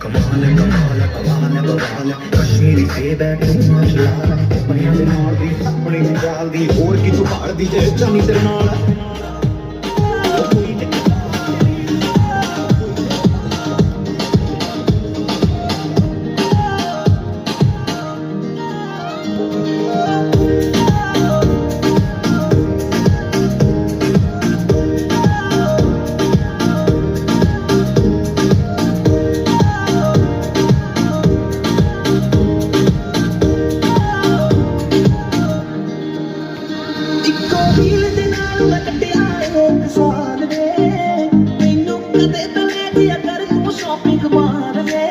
कमाल कमाल कमाल कमाल कश्मीरी सेब है मशलाल बनिया दे नाल दी अपनी जाल दी होर की तू भाड़ दी जे जानी तेरे नाल ਸਾਲ ਵੇ ਮੈਨੂੰ ਕਦੇ ਤਾਂ ਲੈ ਜਿਆ ਕਰ ਤੂੰ ਸ਼ਾਪਿੰਗ ਮਾਰ ਵੇ